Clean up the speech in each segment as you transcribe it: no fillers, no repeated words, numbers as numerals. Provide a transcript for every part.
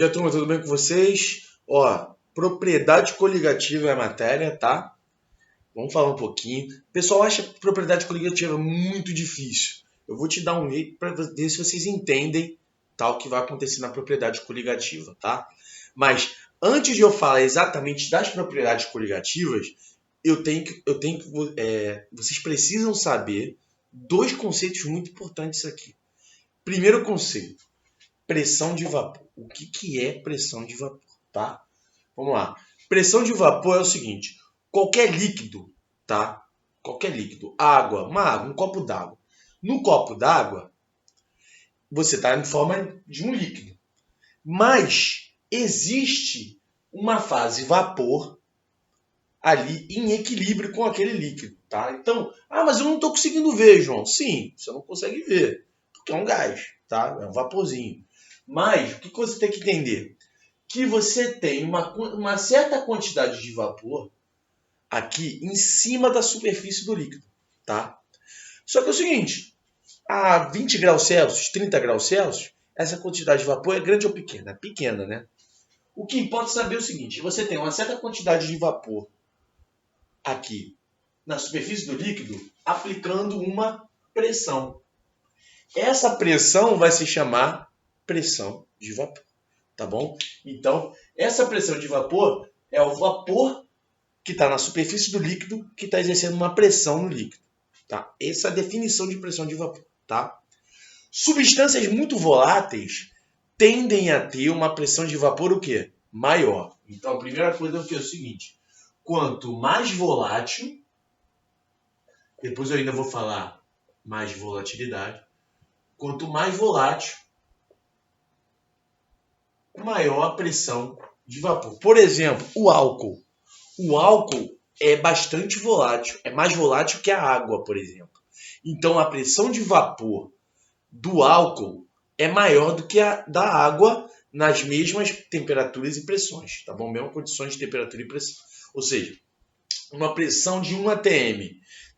E aí, turma, tudo bem com vocês? Ó, propriedade coligativa é a matéria, tá? Vamos falar um pouquinho. O pessoal acha propriedade coligativa muito difícil. Eu vou te dar um jeito para ver se vocês entendem tal que vai acontecer na propriedade coligativa, tá? Mas antes de eu falar exatamente das propriedades coligativas, vocês precisam saber dois conceitos muito importantes aqui. Primeiro conceito. Pressão de vapor. O que é pressão de vapor, tá? Vamos lá. Pressão de vapor é o seguinte. Qualquer líquido, tá? Qualquer líquido. Água, um copo d'água. No copo d'água, você está em forma de um líquido. Mas existe uma fase vapor ali em equilíbrio com aquele líquido, tá? Então, mas eu não estou conseguindo ver, João. Sim, você não consegue ver, porque é um gás, tá? É um vaporzinho. Mas o que você tem que entender? Que você tem uma certa quantidade de vapor aqui em cima da superfície do líquido, tá? Só que é o seguinte, a 20 graus Celsius, 30 graus Celsius, essa quantidade de vapor é grande ou pequena? É pequena, né? O que importa saber é o seguinte, você tem uma certa quantidade de vapor aqui na superfície do líquido aplicando uma pressão. Essa pressão vai se chamar pressão de vapor, tá bom? Então, essa pressão de vapor é o vapor que está na superfície do líquido que está exercendo uma pressão no líquido, tá? Essa é a definição de pressão de vapor, tá? Substâncias muito voláteis tendem a ter uma pressão de vapor o quê? Maior. Então, a primeira coisa é o seguinte, quanto mais volátil, depois eu ainda vou falar mais volatilidade, quanto mais volátil, maior a pressão de vapor. Por exemplo, o álcool. O álcool é bastante volátil, é mais volátil que a água, por exemplo. Então, a pressão de vapor do álcool é maior do que a da água nas mesmas temperaturas e pressões, tá bom? Mesmas condições de temperatura e pressão. Ou seja, uma pressão de 1 atm,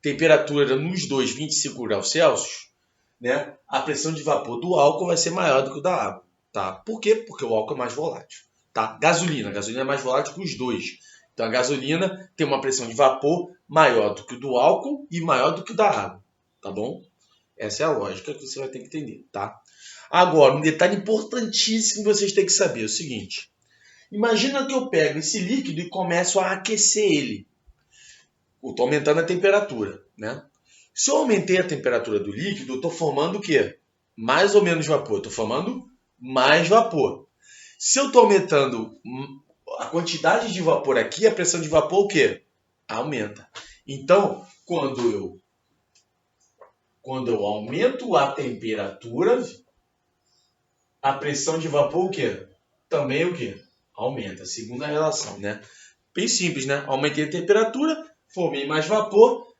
temperatura nos 25 graus Celsius, né? A pressão de vapor do álcool vai ser maior do que a da água. Tá? Por quê? Porque o álcool é mais volátil. Tá? Gasolina. A gasolina é mais volátil que os dois. Então a gasolina tem uma pressão de vapor maior do que o do álcool e maior do que o da água. Tá bom? Essa é a lógica que você vai ter que entender. Tá? Agora, um detalhe importantíssimo que vocês têm que saber é o seguinte. Imagina que eu pego esse líquido e começo a aquecer ele. Eu estou aumentando a temperatura. Né? Se eu aumentei a temperatura do líquido, eu estou formando o quê? Mais ou menos vapor. Estou formando mais vapor. Se eu estou aumentando a quantidade de vapor aqui, a pressão de vapor o quê? Aumenta. Então, quando eu aumento a temperatura, a pressão de vapor o quê? Também o quê? Aumenta. Segunda relação, né? Bem simples, né? Aumentei a temperatura, formei mais vapor,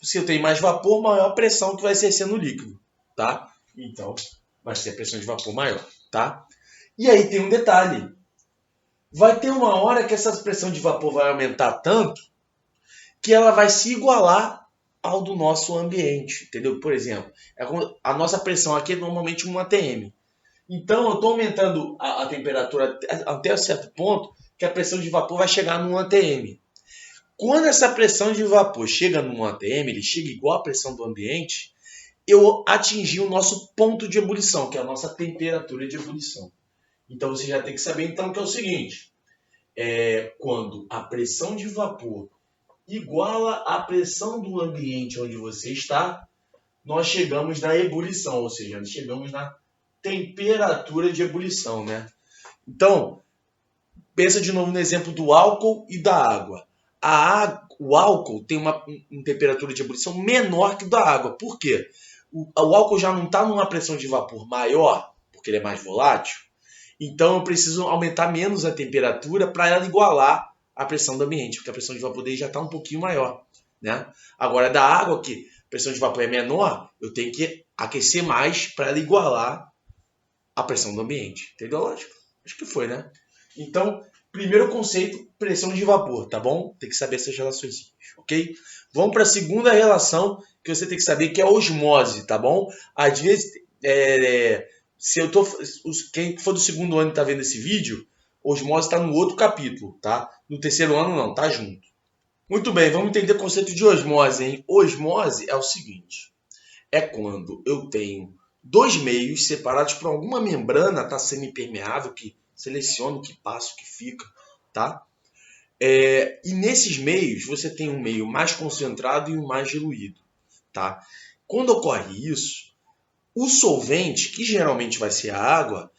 se eu tenho mais vapor, maior a pressão que vai exercer no líquido, tá? Então, vai ser a pressão de vapor maior, tá? E aí tem um detalhe. Vai ter uma hora que essa pressão de vapor vai aumentar tanto que ela vai se igualar ao do nosso ambiente, entendeu? Por exemplo, a nossa pressão aqui é normalmente 1 atm. Então, eu estou aumentando a temperatura até certo ponto que a pressão de vapor vai chegar no 1 atm. Quando essa pressão de vapor chega no 1 atm, ele chega igual à pressão do ambiente, eu atingi o nosso ponto de ebulição, que é a nossa temperatura de ebulição. Então, você já tem que saber então que é o seguinte, quando a pressão de vapor iguala a pressão do ambiente onde você está, nós chegamos na ebulição, ou seja, nós chegamos na temperatura de ebulição, né? Então, pensa de novo no exemplo do álcool e da água. O álcool tem uma temperatura de ebulição menor que da água. Por quê? O álcool já não está numa pressão de vapor maior, porque ele é mais volátil. Então, eu preciso aumentar menos a temperatura para ela igualar a pressão do ambiente, porque a pressão de vapor dele já está um pouquinho maior. Né? Agora, da água, que a pressão de vapor é menor, eu tenho que aquecer mais para ela igualar a pressão do ambiente. Entendeu? Lógico. Acho que foi, né? Então, primeiro conceito, pressão de vapor, tá bom? Tem que saber essas relações, ok? Vamos para a segunda relação que você tem que saber, que é a osmose, tá bom? Às vezes, Se eu tô, quem for do segundo ano e tá vendo esse vídeo, osmose está no outro capítulo, tá? No terceiro ano não, tá junto. Muito bem, vamos entender o conceito de osmose, hein? Osmose é o seguinte, é quando eu tenho dois meios separados por alguma membrana, tá, semipermeável, que seleciona o que passa, o que fica, tá? E nesses meios você tem um meio mais concentrado e um mais diluído, tá? Quando ocorre isso, o solvente, que geralmente vai ser a água,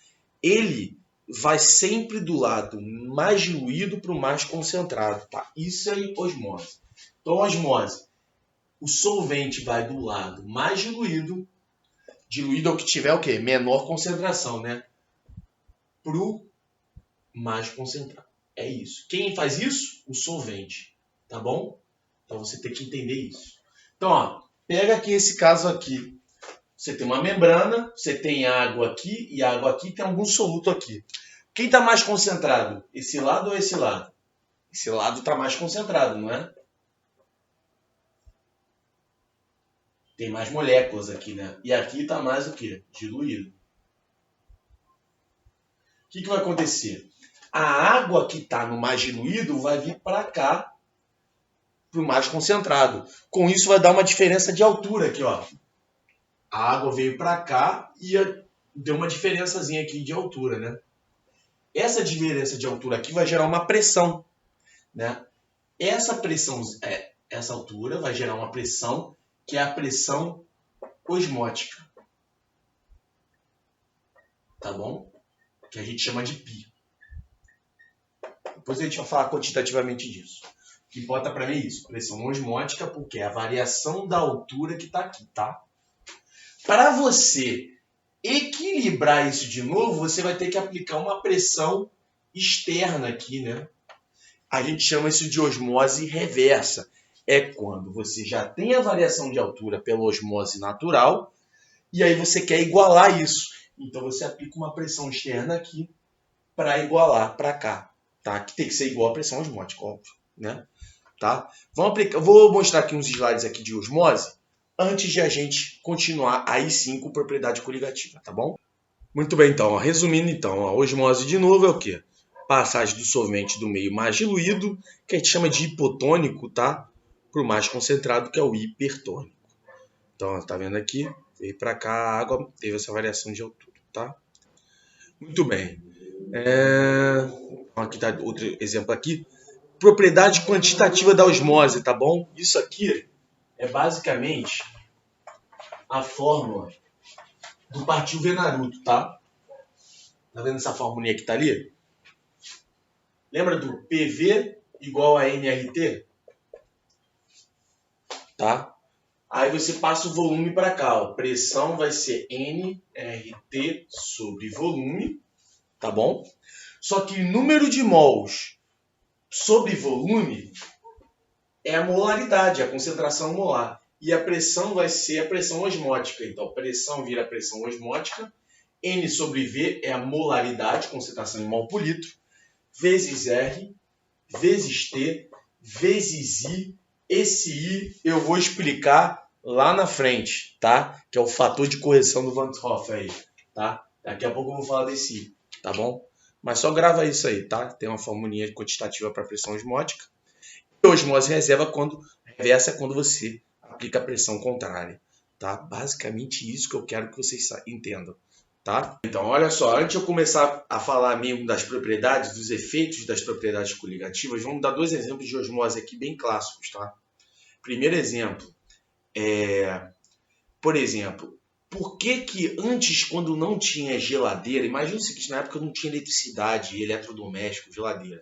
ele vai sempre do lado mais diluído para o mais concentrado, tá? Isso é osmose. Então, osmose, o solvente vai do lado mais diluído é o que tiver o quê? Menor concentração, né? Pro mais concentrado. É isso. Quem faz isso? O solvente, tá bom? Então você tem que entender isso. Então, ó, pega aqui esse caso aqui. Você tem uma membrana, você tem água aqui e água aqui, tem algum soluto aqui. Quem está mais concentrado? Esse lado ou esse lado? Esse lado está mais concentrado, não é? Tem mais moléculas aqui, né? E aqui está mais o quê? Diluído. O que vai acontecer? A água que está no mais diluído vai vir para cá, para o mais concentrado. Com isso vai dar uma diferença de altura aqui, ó. A água veio para cá e deu uma diferençazinha aqui de altura, né? Essa diferença de altura aqui vai gerar uma pressão, né? Essa pressão, essa altura vai gerar uma pressão que é a pressão osmótica, tá bom? Que a gente chama de π. Depois a gente vai falar quantitativamente disso. O que importa para mim é isso, pressão osmótica, porque é a variação da altura que está aqui, tá? Para você equilibrar isso de novo, você vai ter que aplicar uma pressão externa aqui, né? A gente chama isso de osmose reversa. É quando você já tem a variação de altura pela osmose natural e aí você quer igualar isso. Então você aplica uma pressão externa aqui para igualar para cá, tá? Que tem que ser igual à pressão osmótica, óbvio, né? Tá? Vou mostrar aqui uns slides aqui de osmose antes de a gente continuar aí sim com propriedade coligativa, tá bom? Muito bem, então, ó, resumindo então, a osmose de novo é o quê? Passagem do solvente do meio mais diluído, que a gente chama de hipotônico, tá? Para o mais concentrado, que é o hipertônico. Então, tá vendo aqui? Veio para cá, a água teve essa variação de altura, tá? Muito bem. Aqui tá outro exemplo aqui. Propriedade quantitativa da osmose, tá bom? Isso aqui é basicamente a fórmula do partil Venaruto, tá? Tá vendo essa formulinha que tá ali? Lembra do PV igual a nRT? Tá? Aí você passa o volume para cá. Ó. Pressão vai ser nRT sobre volume, tá bom? Só que número de mols sobre volume é a molaridade, a concentração molar. E a pressão vai ser a pressão osmótica. Então, pressão vira pressão osmótica. N sobre V é a molaridade, concentração em mol por litro, vezes R, vezes T, vezes I. Esse I eu vou explicar lá na frente, tá? Que é o fator de correção do Van 't Hoff aí, tá? Daqui a pouco eu vou falar desse I, tá bom? Mas só grava isso aí, tá? Tem uma formulinha quantitativa para pressão osmótica. E osmose reversa é quando você aplica a pressão contrária, tá? Basicamente isso que eu quero que vocês entendam, tá? Então, olha só, antes de eu começar a falar mesmo das propriedades, dos efeitos das propriedades coligativas, vamos dar dois exemplos de osmose aqui bem clássicos, tá? Primeiro exemplo, por exemplo, por que antes, quando não tinha geladeira, imagina o seguinte, na época não tinha eletricidade, eletrodoméstico, geladeira.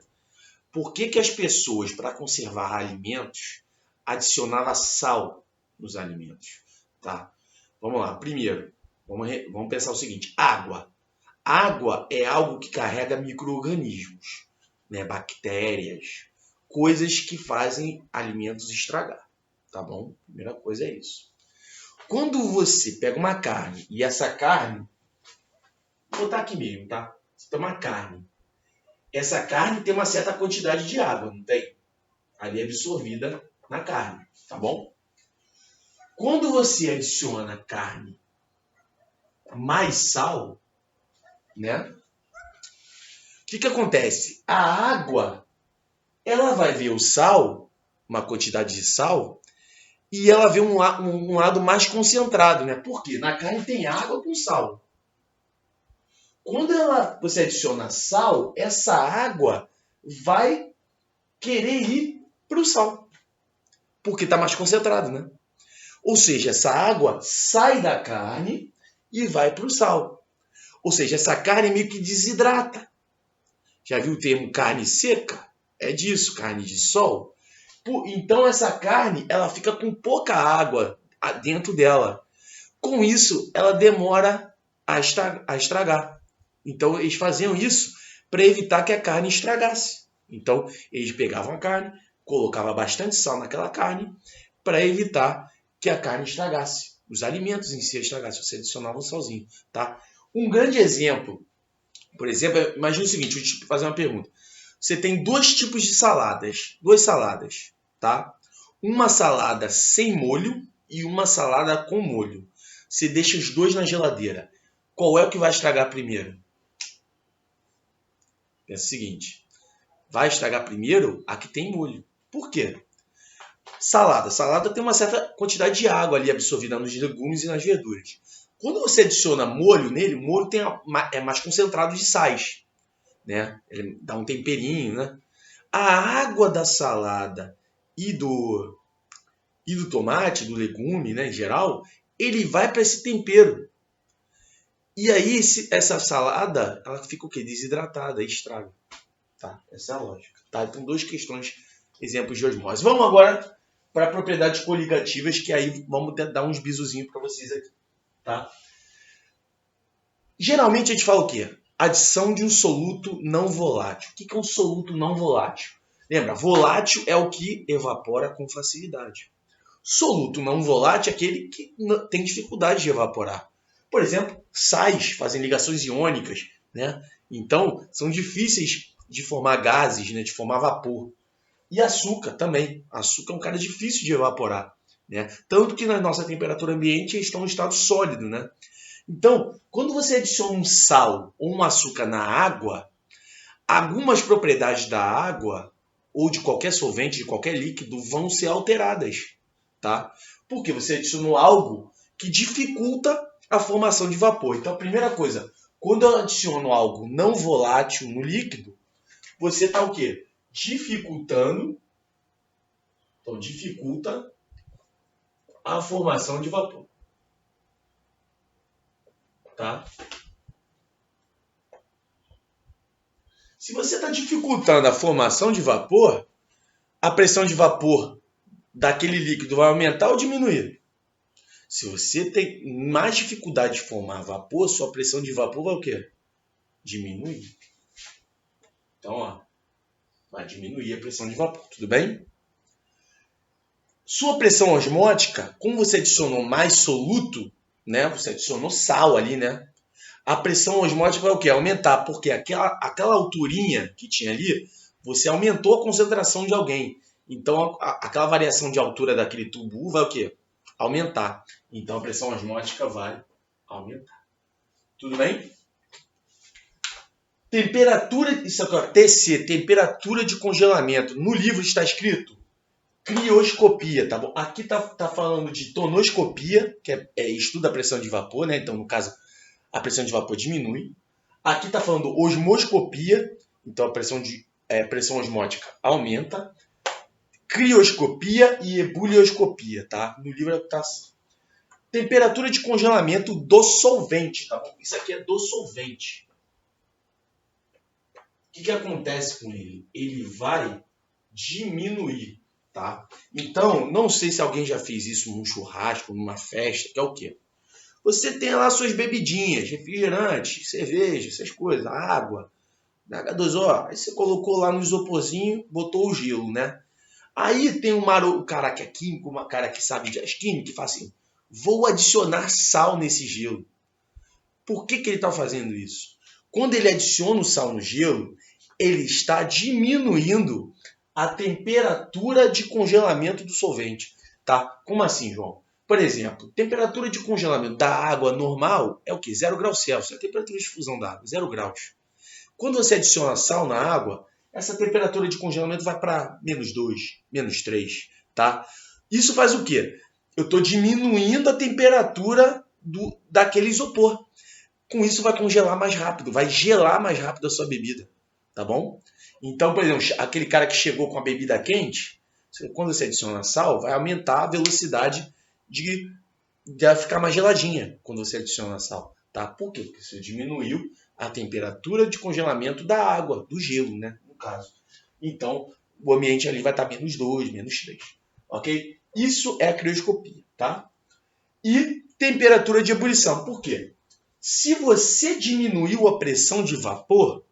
Por que as pessoas, para conservar alimentos, adicionavam sal nos alimentos? Tá? Vamos lá. Primeiro, vamos pensar o seguinte. Água. Água é algo que carrega micro-organismos, né? Bactérias, coisas que fazem alimentos estragar. Tá bom? Primeira coisa é isso. Quando você pega uma carne e essa carne... Vou botar aqui mesmo, tá? Você tem uma carne. Essa carne tem uma certa quantidade de água, não tem? Ali absorvida na carne, tá bom? Quando você adiciona carne mais sal, né? O que acontece? A água, ela vai ver o sal, uma quantidade de sal, e ela vê um lado mais concentrado, né? Por quê? Na carne tem água com sal. Quando você adiciona sal, essa água vai querer ir para o sal, porque está mais concentrado, né? Ou seja, essa água sai da carne e vai para o sal. Ou seja, essa carne meio que desidrata. Já viu o termo carne seca? É disso, carne de sol. Então essa carne ela fica com pouca água dentro dela. Com isso, ela demora a estragar. Então eles faziam isso para evitar que a carne estragasse. Então eles pegavam a carne, colocavam bastante sal naquela carne para evitar que a carne estragasse. Os alimentos em si estragassem, você adicionava um salzinho. Tá? Um grande exemplo, por exemplo, imagina o seguinte, deixa eu te fazer uma pergunta. Você tem dois tipos de saladas, duas saladas, tá? Uma salada sem molho e uma salada com molho. Você deixa os dois na geladeira. Qual é o que vai estragar primeiro? Pensa o seguinte, vai estragar primeiro a que tem molho. Por quê? Salada tem uma certa quantidade de água ali absorvida nos legumes e nas verduras. Quando você adiciona molho nele, o molho é mais concentrado de sais, né? Ele dá um temperinho, né? A água da salada e do tomate, do legume, né, em geral, ele vai para esse tempero. E aí essa salada, ela fica o quê? Desidratada, estraga. Tá? Essa é a lógica. Tá? Então, duas questões, exemplos de osmose. Vamos agora para propriedades coligativas, que aí vamos dar uns bizuzinhos para vocês aqui. Tá? Geralmente a gente fala o quê? Adição de um soluto não volátil. O que é um soluto não volátil? Lembra, volátil é o que evapora com facilidade. Soluto não volátil é aquele que tem dificuldade de evaporar. Por exemplo, sais fazem ligações iônicas, né? Então, são difíceis de formar gases, né? De formar vapor. E açúcar também. Açúcar é um cara difícil de evaporar, né? Tanto que na nossa temperatura ambiente eles estão em estado sólido, né? Então, quando você adiciona um sal ou um açúcar na água, algumas propriedades da água ou de qualquer solvente, de qualquer líquido, vão ser alteradas, tá? Porque você adicionou algo que dificulta a formação de vapor. Então, a primeira coisa, quando eu adiciono algo não volátil no líquido, você está o quê? Dificultando. Então, dificulta a formação de vapor. Tá? Se você está dificultando a formação de vapor, a pressão de vapor daquele líquido vai aumentar ou diminuir? Se você tem mais dificuldade de formar vapor, sua pressão de vapor vai o quê? Diminuir. Então, ó, vai diminuir a pressão de vapor, tudo bem? Sua pressão osmótica, como você adicionou mais soluto, né? Você adicionou sal ali, né? A pressão osmótica vai o quê? Aumentar, porque aquela alturinha que tinha ali, você aumentou a concentração de alguém. Então, aquela variação de altura daquele tubo vai o quê? Aumentar. Então, a pressão osmótica vai aumentar. Tudo bem? Temperatura, isso aqui, ó, TC, temperatura de congelamento. No livro está escrito crioscopia, tá bom? Aqui tá falando de tonoscopia, que estuda a pressão de vapor, né? Então, no caso, a pressão de vapor diminui. Aqui está falando osmoscopia, então a pressão osmótica aumenta. Crioscopia e ebulioscopia, tá? No livro está assim. Temperatura de congelamento do solvente, tá bom? Isso aqui é do solvente. O que acontece com ele? Ele vai diminuir, tá? Então, não sei se alguém já fez isso num churrasco, numa festa, que é o quê? Você tem lá suas bebidinhas, refrigerante, cerveja, essas coisas, água, H2O. Aí você colocou lá no isoporzinho, botou o gelo, né? Aí tem o cara que é químico, um cara que sabe de química, que fala assim, vou adicionar sal nesse gelo. Por que ele está fazendo isso? Quando ele adiciona o sal no gelo, ele está diminuindo a temperatura de congelamento do solvente. Tá? Como assim, João? Por exemplo, temperatura de congelamento da água normal é o quê? 0 graus Celsius. A temperatura de fusão da água, 0 graus. Quando você adiciona sal na água, essa temperatura de congelamento vai para -2, -3, tá? Isso faz o quê? Eu estou diminuindo a temperatura daquele isopor. Com isso vai congelar mais rápido, vai gelar mais rápido a sua bebida, tá bom? Então, por exemplo, aquele cara que chegou com a bebida quente, quando você adiciona sal, vai aumentar a velocidade de ficar mais geladinha quando você adiciona sal, tá? Por quê? Porque você diminuiu a temperatura de congelamento da água, do gelo, né? No caso. Então, o ambiente ali vai estar -2, -3, ok? Isso é a crioscopia, tá? E temperatura de ebulição. Por quê? Se você diminuiu a pressão de vapor,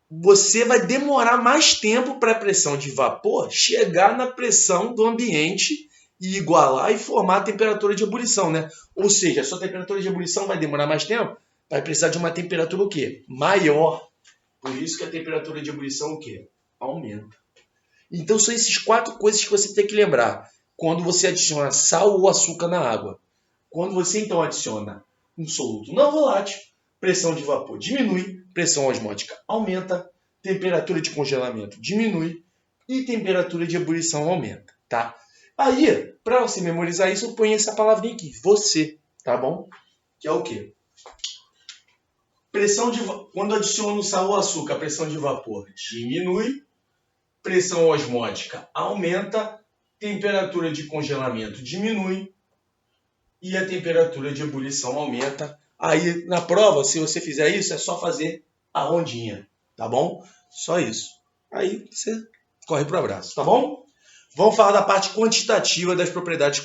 você vai demorar mais tempo para a pressão de vapor chegar na pressão do ambiente e igualar e formar a temperatura de ebulição, né? Ou seja, a sua temperatura de ebulição vai demorar mais tempo, vai precisar de uma temperatura o quê? Maior. Por isso que a temperatura de ebulição o quê? Aumenta. Então são essas 4 coisas que você tem que lembrar quando você adiciona sal ou açúcar na água. Quando você então adiciona um soluto não volátil, pressão de vapor diminui, pressão osmótica aumenta, temperatura de congelamento diminui e temperatura de ebulição aumenta, tá? Aí, para você memorizar isso, eu ponho essa palavrinha aqui, você, tá bom? Que é o quê? Quando adiciono sal ou açúcar, a pressão de vapor diminui, pressão osmótica aumenta, temperatura de congelamento diminui e a temperatura de ebulição aumenta. Aí, na prova, se você fizer isso, é só fazer a rondinha, tá bom? Só isso. Aí você corre pro abraço, tá bom? Vamos falar da parte quantitativa das propriedades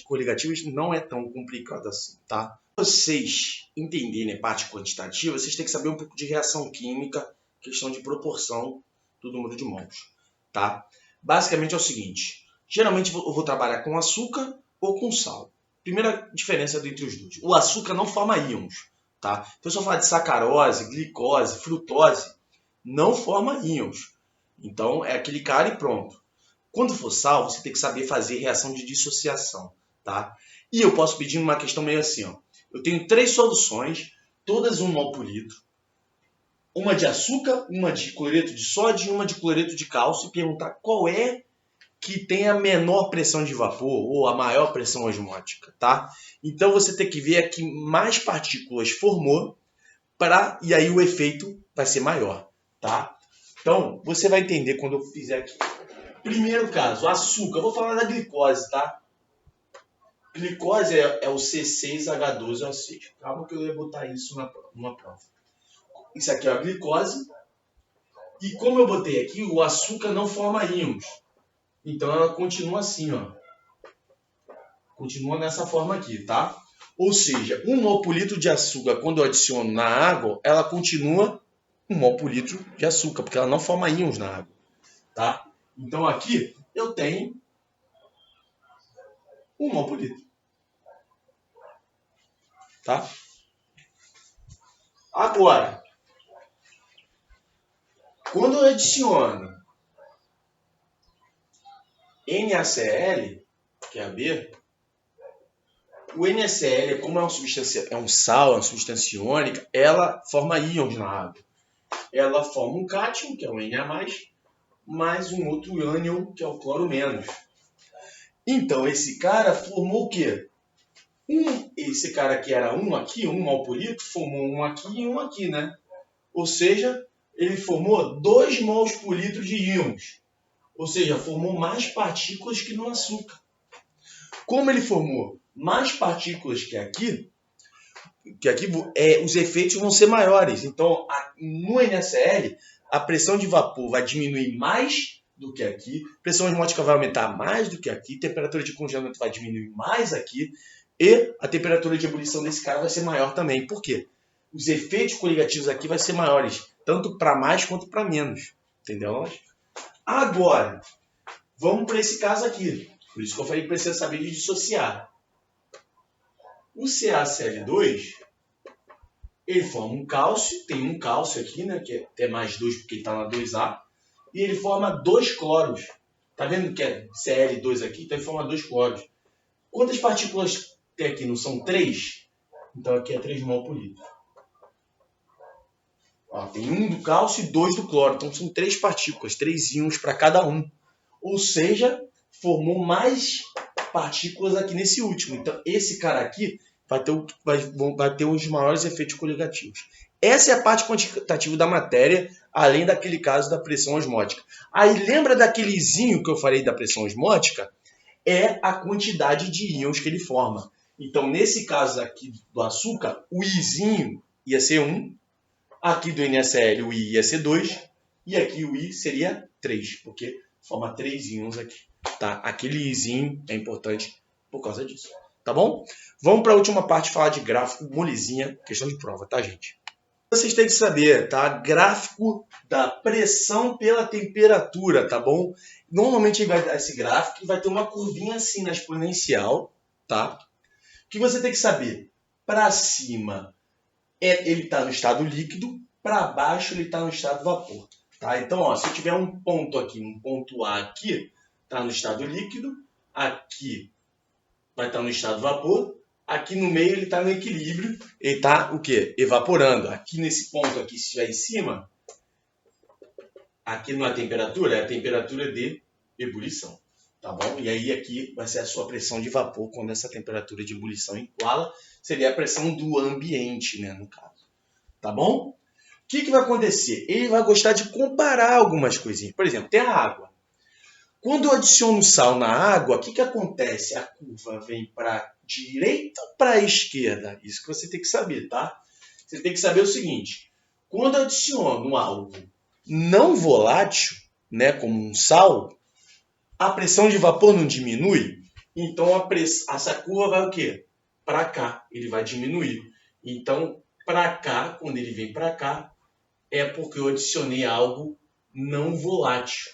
coligativas, não é tão complicado assim, tá? Para vocês entenderem a parte quantitativa, vocês têm que saber um pouco de reação química, questão de proporção do número de mols, tá? Basicamente é o seguinte, geralmente eu vou trabalhar com açúcar ou com sal. Primeira diferença entre os dois. O açúcar não forma íons, tá? Então, se eu falar de sacarose, glicose, frutose, não forma íons. Então, é aquele cara e pronto. Quando for sal, você tem que saber fazer reação de dissociação, tá? E eu posso pedir uma questão meio assim, ó. Eu tenho 3 soluções, todas 1 mol por litro. Uma de açúcar, uma de cloreto de sódio e uma de cloreto de cálcio. E perguntar qual é que tem a menor pressão de vapor ou a maior pressão osmótica, tá? Então você tem que ver a que mais partículas formou e aí o efeito vai ser maior, tá? Então você vai entender quando eu fizer aqui. Primeiro caso, açúcar. Eu vou falar da glicose, tá? Glicose é o C6H12O6. Calma que eu ia botar isso numa prova. Isso aqui é a glicose. E como eu botei aqui, o açúcar não forma íons. Então ela continua assim, ó. Continua nessa forma aqui, tá? Ou seja, 1 mol por litro de açúcar, quando eu adiciono na água, ela continua 1 mol por litro de açúcar, porque ela não forma íons na água, tá? Então aqui eu tenho 1 mol por litro, tá? Agora, quando eu adiciono NaCl, que é a B, o NaCl, como é uma substância, é um sal, é uma substância iônica, ela forma íons na água. Ela forma um cátion, que é um Na+, mais um outro ânion, que é o cloro-. Então, esse cara formou o quê? Esse cara que era 1 aqui, 1 mol por litro, formou 1 aqui e 1 aqui, né? Ou seja, ele formou 2 mols por litro de íons. Ou seja, formou mais partículas que no açúcar. Como ele formou mais partículas que aqui os efeitos vão ser maiores. Então, no NaCl, a pressão de vapor vai diminuir mais do que aqui, a pressão osmótica vai aumentar mais do que aqui, a temperatura de congelamento vai diminuir mais aqui, e a temperatura de ebulição desse cara vai ser maior também. Por quê? Os efeitos coligativos aqui vão ser maiores, tanto para mais quanto para menos. Entendeu? Agora, vamos para esse caso aqui. Por isso que eu falei que precisa saber de dissociar. O CaCl2, ele forma um cálcio, tem um cálcio aqui, né, que é mais 2 porque ele está na 2A, e ele forma 2 cloros. Tá vendo que é Cl2 aqui? Então ele forma 2 cloros. Quantas partículas tem aqui? Não são 3? Então aqui é 3 mol por litro. Ó, tem 1 do cálcio e 2 do cloro. Então são 3 partículas, 3 íons para cada um. Ou seja, formou mais partículas aqui nesse último. Então esse cara aqui vai ter os maiores efeitos coligativos. Essa é a parte quantitativa da matéria, além daquele caso da pressão osmótica. Aí lembra daquele izinho que eu falei da pressão osmótica? É a quantidade de íons que ele forma. Então, nesse caso aqui do açúcar, o Izinho ia ser 1, aqui do NaCl o I ia ser 2, e aqui o I seria 3, porque forma 3 íons aqui. Tá? Aquele Izinho é importante por causa disso. Tá bom? Vamos para a última parte, falar de gráfico, molezinha, questão de prova, tá, gente? Vocês têm que saber, tá? Gráfico da pressão pela temperatura, tá bom? Normalmente vai dar esse gráfico e vai ter uma curvinha assim na exponencial, tá? O que você tem que saber? Para cima, ele está no estado líquido, para baixo ele está no estado vapor, tá? Então, ó, se eu tiver um ponto aqui, um ponto A aqui, está no estado líquido, aqui vai estar no estado vapor, aqui no meio ele está no equilíbrio, ele está o quê? Evaporando. Aqui nesse ponto aqui, se estiver em cima, aqui na temperatura, é a temperatura de ebulição, tá bom? E aí aqui vai ser a sua pressão de vapor quando essa temperatura de ebulição iguala, seria a pressão do ambiente, né, no caso, tá bom? O que vai acontecer? Ele vai gostar de comparar algumas coisinhas. Por exemplo, tem a água. Quando eu adiciono sal na água, o que acontece? A curva vem para direita ou para a esquerda? Isso que você tem que saber, tá? Você tem que saber o seguinte. Quando eu adiciono algo não volátil, né, como um sal, a pressão de vapor não diminui. Então, essa curva vai o quê? Para cá. Ele vai diminuir. Então, para cá, quando ele vem para cá, é porque eu adicionei algo não volátil.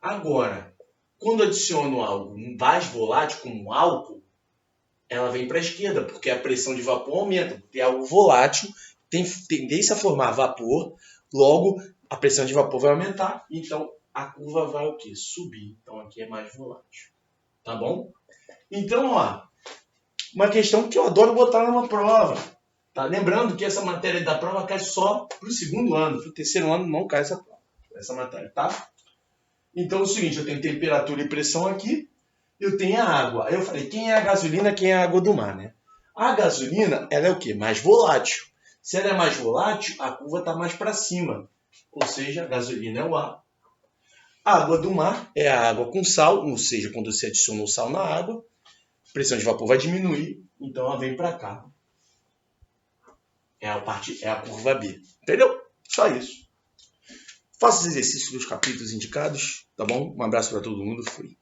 Agora, quando adiciono algo mais volátil, como álcool, ela vem para a esquerda, porque a pressão de vapor aumenta. Porque é algo volátil, tem tendência a formar vapor, logo a pressão de vapor vai aumentar, então a curva vai o quê? Subir. Então aqui é mais volátil. Tá bom? Então, ó, uma questão que eu adoro botar numa prova. Tá? Lembrando que essa matéria da prova cai só para o segundo ano. Para o terceiro ano não cai essa matéria, tá? Então é o seguinte, eu tenho temperatura e pressão aqui, eu tenho a água. Aí eu falei, quem é a gasolina, quem é a água do mar, né? A gasolina, ela é o quê? Mais volátil. Se ela é mais volátil, a curva está mais para cima. Ou seja, a gasolina é o A. A água do mar é a água com sal, ou seja, quando você adiciona o sal na água, a pressão de vapor vai diminuir, então ela vem para cá. É a curva B. Entendeu? Só isso. Faça os exercícios dos capítulos indicados, tá bom? Um abraço para todo mundo. Fui.